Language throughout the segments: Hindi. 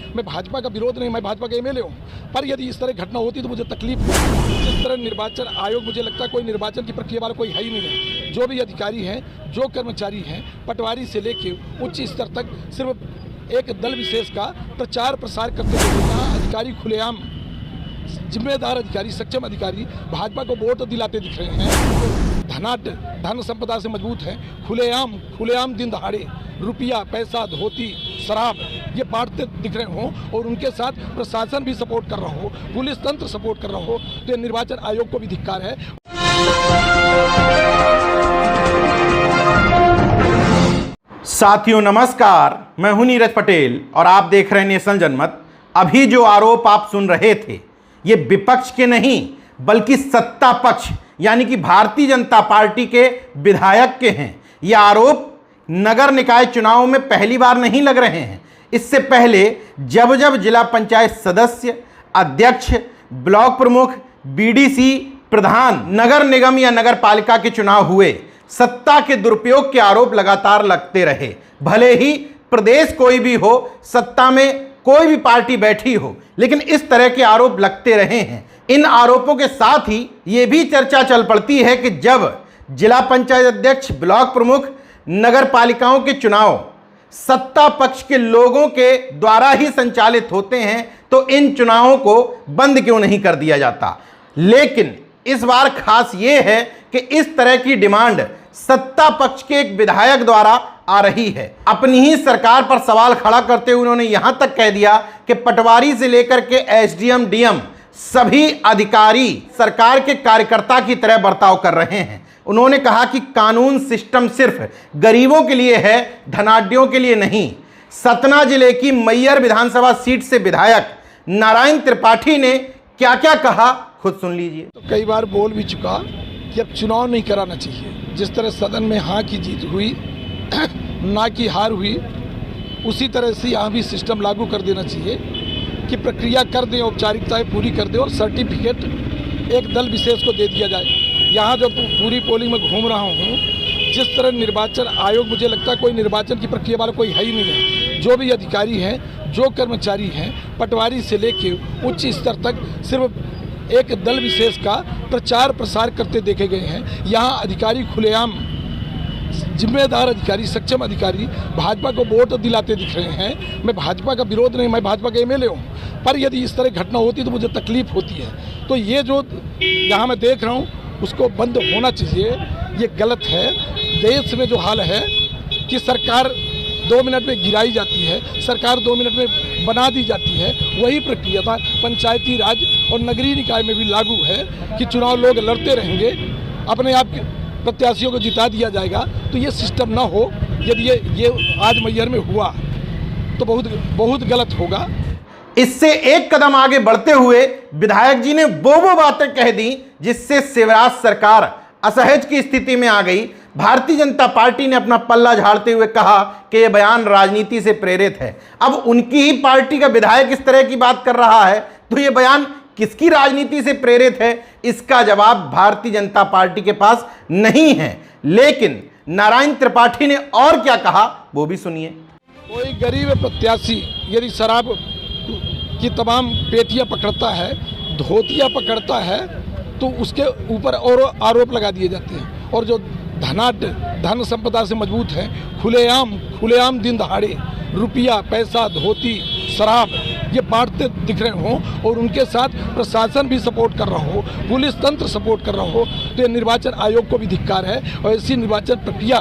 मैं भाजपा का विरोध नहीं, मैं भाजपा का एमएलए हूँ, पर यदि इस तरह घटना होती तो मुझे तकलीफ होती। जिस तरह निर्वाचन आयोग, मुझे लगता है कोई निर्वाचन की प्रक्रिया वाला कोई है ही नहीं है। जो भी अधिकारी हैं, जो कर्मचारी हैं, पटवारी से लेके उच्च स्तर तक सिर्फ एक दल विशेष का प्रचार प्रसार करते हुए अधिकारी खुलेआम, जिम्मेदार अधिकारी, सक्षम अधिकारी भाजपा को वोट दिलाते दिख रहे हैं। धन संपदा से मजबूत है, खुलेआम दिन दहाड़े रुपया, पैसा, धोती, शराब ये बांटते दिख रहे हों और उनके साथ प्रशासन भी सपोर्ट कर रहा हो, पुलिस तंत्र सपोर्ट कर रहा हो, तो निर्वाचन आयोग को भी धिक्कार है। साथियों नमस्कार, मैं हूं नीरज पटेल और आप देख रहे हैं नेशनल जनमत। अभी जो आरोप आप सुन रहे थे ये विपक्ष के नहीं बल्कि सत्ता पक्ष यानी कि भारतीय जनता पार्टी के विधायक के हैं। ये आरोप नगर निकाय चुनाव में पहली बार नहीं लग रहे हैं। इससे पहले जब जब जिला पंचायत सदस्य, अध्यक्ष, ब्लॉक प्रमुख, बीडीसी, प्रधान, नगर निगम या नगर पालिका के चुनाव हुए, सत्ता के दुरुपयोग के आरोप लगातार लगते रहे। भले ही प्रदेश कोई भी हो, सत्ता में कोई भी पार्टी बैठी हो, लेकिन इस तरह के आरोप लगते रहे हैं। इन आरोपों के साथ ही ये भी चर्चा चल पड़ती है कि जब जिला पंचायत अध्यक्ष, ब्लॉक प्रमुख, नगर पालिकाओं के चुनाव सत्ता पक्ष के लोगों के द्वारा ही संचालित होते हैं तो इन चुनावों को बंद क्यों नहीं कर दिया जाता। लेकिन इस बार खास ये है कि इस तरह की डिमांड सत्ता पक्ष के एक विधायक द्वारा आ रही है। अपनी ही सरकार पर सवाल खड़ा करते हुए उन्होंने यहां तक कह दिया कि पटवारी से लेकर के एसडीएम, डीएम सभी अधिकारी सरकार के कार्यकर्ता की तरह बर्ताव कर रहे हैं। उन्होंने कहा कि कानून सिस्टम सिर्फ गरीबों के लिए है, धनाढ्यों के लिए नहीं। सतना जिले की मैयर विधानसभा सीट से विधायक नारायण त्रिपाठी ने क्या क्या कहा, खुद सुन लीजिए। तो कई बार बोल भी चुका कि अब चुनाव नहीं कराना चाहिए। जिस तरह सदन में हाँ की जीत हुई, ना की हार हुई, उसी तरह से यहाँ भी सिस्टम लागू कर देना चाहिए कि प्रक्रिया कर दें, औपचारिकताएं पूरी कर दें और सर्टिफिकेट एक दल विशेष को दे दिया जाए। यहाँ जो पूरी पोलिंग में घूम रहा हूँ, जिस तरह निर्वाचन आयोग, मुझे लगता है कोई निर्वाचन की प्रक्रिया वाला कोई है ही नहीं है। जो भी अधिकारी हैं, जो कर्मचारी हैं, पटवारी से लेके उच्च स्तर तक सिर्फ एक दल विशेष का प्रचार प्रसार करते देखे गए हैं। यहाँ अधिकारी खुलेआम, जिम्मेदार अधिकारी, सक्षम अधिकारी भाजपा को वोट दिलाते दिख रहे हैं। मैं भाजपा का विरोध नहीं, मैं भाजपा का एमएलए हूँ, पर यदि इस तरह घटना होती तो मुझे तकलीफ होती है। तो ये जो यहाँ मैं देख रहा हूँ उसको बंद होना चाहिए। ये गलत है। देश में जो हाल है कि सरकार 2 मिनट में गिराई जाती है, सरकार 2 मिनट में बना दी जाती है, वही प्रक्रिया था पंचायती राज और नगरीय निकाय में भी लागू है कि चुनाव लोग लड़ते रहेंगे, अपने आप प्रत्याशियों को जिता दिया जाएगा। तो ये सिस्टम ना हो। यदि ये आज मैहर में हुआ तो बहुत गलत होगा। इससे एक कदम आगे बढ़ते हुए विधायक जी ने वो बातें कह दी जिससे शिवराज सरकार असहज की स्थिति में आ गई। भारतीय जनता पार्टी ने अपना पल्ला झाड़ते हुए कहा कि यह बयान राजनीति से प्रेरित है। अब उनकी ही पार्टी का विधायक इस तरह की बात कर रहा है तो यह बयान किसकी राजनीति से प्रेरित है, इसका जवाब भारतीय जनता पार्टी के पास नहीं है। लेकिन नारायण त्रिपाठी ने और क्या कहा वो भी सुनिए। कोई गरीब प्रत्याशी यदि शराब की तमाम पेटियां पकड़ता है, धोतियां पकड़ता है, तो उसके ऊपर और आरोप लगा दिए जाते हैं। और जो धन संपदा से मजबूत है, खुलेआम दिन दहाड़े रुपया, पैसा, धोती, शराब ये बांटते दिख रहे हों और उनके साथ प्रशासन भी सपोर्ट कर रहा हो, पुलिस तंत्र सपोर्ट कर रहा हो, तो ये निर्वाचन आयोग को भी धिक्कार है। और ऐसी निर्वाचन प्रक्रिया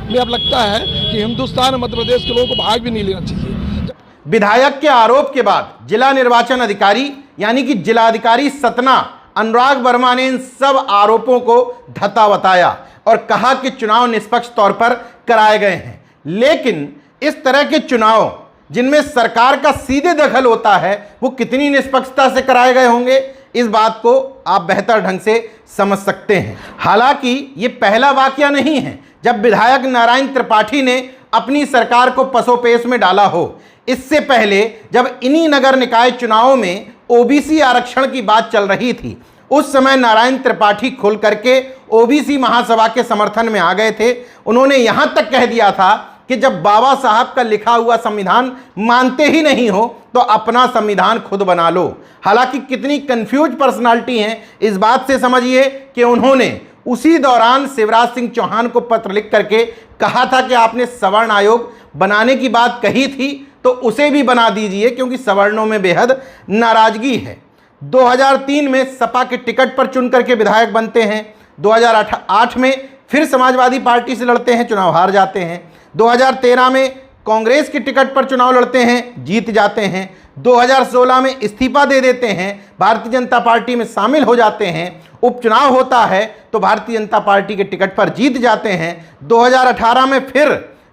में अब लगता है कि हिंदुस्तान, मध्य प्रदेश के लोगों को भाग भी नहीं लेना चाहिए। विधायक के आरोप के बाद जिला निर्वाचन अधिकारी यानी कि जिलाधिकारी सतना अनुराग वर्मा ने इन सब आरोपों को धत्ता बताया और कहा कि चुनाव निष्पक्ष तौर पर कराए गए हैं। लेकिन इस तरह के चुनाव जिनमें सरकार का सीधे दखल होता है वो कितनी निष्पक्षता से कराए गए होंगे, इस बात को आप बेहतर ढंग से समझ सकते हैं। हालांकि ये पहला वाकया नहीं है जब विधायक नारायण त्रिपाठी ने अपनी सरकार को पसोपेश में डाला हो। इससे पहले जब इन्हीं नगर निकाय चुनावों में ओबीसी आरक्षण की बात चल रही थी, उस समय नारायण त्रिपाठी खुल करके ओबीसी महासभा के समर्थन में आ गए थे। उन्होंने यहां तक कह दिया था कि जब बाबा साहब का लिखा हुआ संविधान मानते ही नहीं हो तो अपना संविधान खुद बना लो। हालांकि कितनी कंफ्यूज पर्सनालिटी हैं इस बात से समझिए कि उन्होंने उसी दौरान शिवराज सिंह चौहान को पत्र लिख करके कहा था कि आपने सवर्ण आयोग बनाने की बात कही थी तो उसे भी बना दीजिए, क्योंकि सवर्णों में बेहद नाराजगी है। 2003 में सपा के टिकट पर चुन करके विधायक बनते हैं। 2008 में फिर समाजवादी पार्टी से लड़ते हैं, चुनाव हार जाते हैं। 2013 में कांग्रेस के टिकट पर चुनाव लड़ते हैं, जीत जाते हैं। 2016 में इस्तीफा दे देते हैं, भारतीय जनता पार्टी में शामिल हो जाते हैं। उपचुनाव होता है तो भारतीय जनता पार्टी के टिकट पर जीत जाते हैं। 2018 में फिर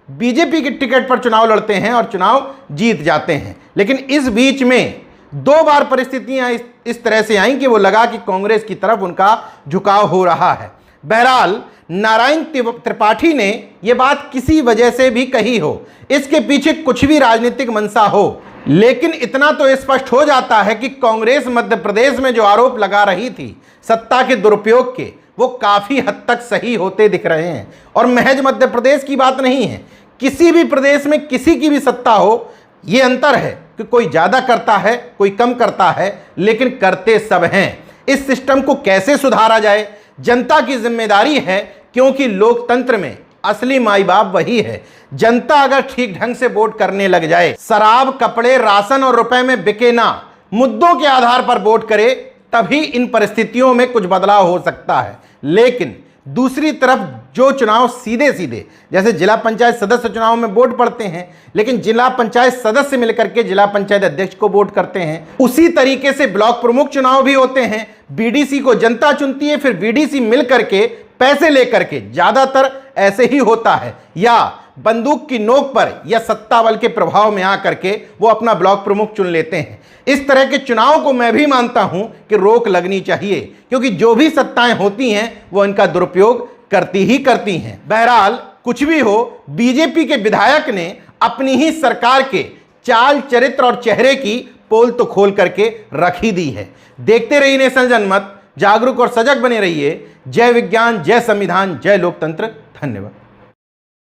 बीजेपी के टिकट पर चुनाव लड़ते हैं और चुनाव जीत जाते हैं। लेकिन इस बीच में 2 बार परिस्थितियां इस तरह से आईं कि वो लगा कि कांग्रेस की तरफ उनका झुकाव हो रहा है। बहरहाल नारायण त्रिपाठी ने यह बात किसी वजह से भी कही हो, इसके पीछे कुछ भी राजनीतिक मंशा हो, लेकिन इतना तो स्पष्ट हो जाता है कि कांग्रेस मध्य प्रदेश में जो आरोप लगा रही थी सत्ता के दुरुपयोग के, वो काफी हद तक सही होते दिख रहे हैं। और महज मध्य प्रदेश की बात नहीं है, किसी भी प्रदेश में किसी की भी सत्ता हो, ये अंतर है कि कोई ज्यादा करता है कोई कम करता है, लेकिन करते सब हैं। इस सिस्टम को कैसे सुधारा जाए, जनता की जिम्मेदारी है, क्योंकि लोकतंत्र में असली माई बाप वही है। जनता अगर ठीक ढंग से वोट करने लग जाए, शराब, कपड़े, राशन और रुपए में बिके ना, मुद्दों के आधार पर वोट करे, तभी इन परिस्थितियों में कुछ बदलाव हो सकता है। लेकिन दूसरी तरफ जो चुनाव सीधे सीधे, जैसे जिला पंचायत सदस्य चुनाव में वोट पड़ते हैं, लेकिन जिला पंचायत सदस्य मिलकर के जिला पंचायत अध्यक्ष को वोट करते हैं, उसी तरीके से ब्लॉक प्रमुख चुनाव भी होते हैं। बीडीसी को जनता चुनती है, फिर बीडीसी मिलकर के पैसे लेकर के, ज्यादातर ऐसे ही होता है, या बंदूक की नोक पर या सत्ता बल के प्रभाव में आकर के वो अपना ब्लॉक प्रमुख चुन लेते हैं। इस तरह के चुनाव को मैं भी मानता हूं कि रोक लगनी चाहिए, क्योंकि जो भी सत्ताएं होती हैं वो इनका दुरुपयोग करती ही करती हैं। बहरहाल कुछ भी हो, बीजेपी के विधायक ने अपनी ही सरकार के चाल, चरित्र और चेहरे की पोल तो खोल करके रख ही दी है। देखते रहिए नेशन जनमत, जागरूक और सजग बने रहिए। जय विज्ञान, जय संविधान, जय लोकतंत्र। धन्यवाद।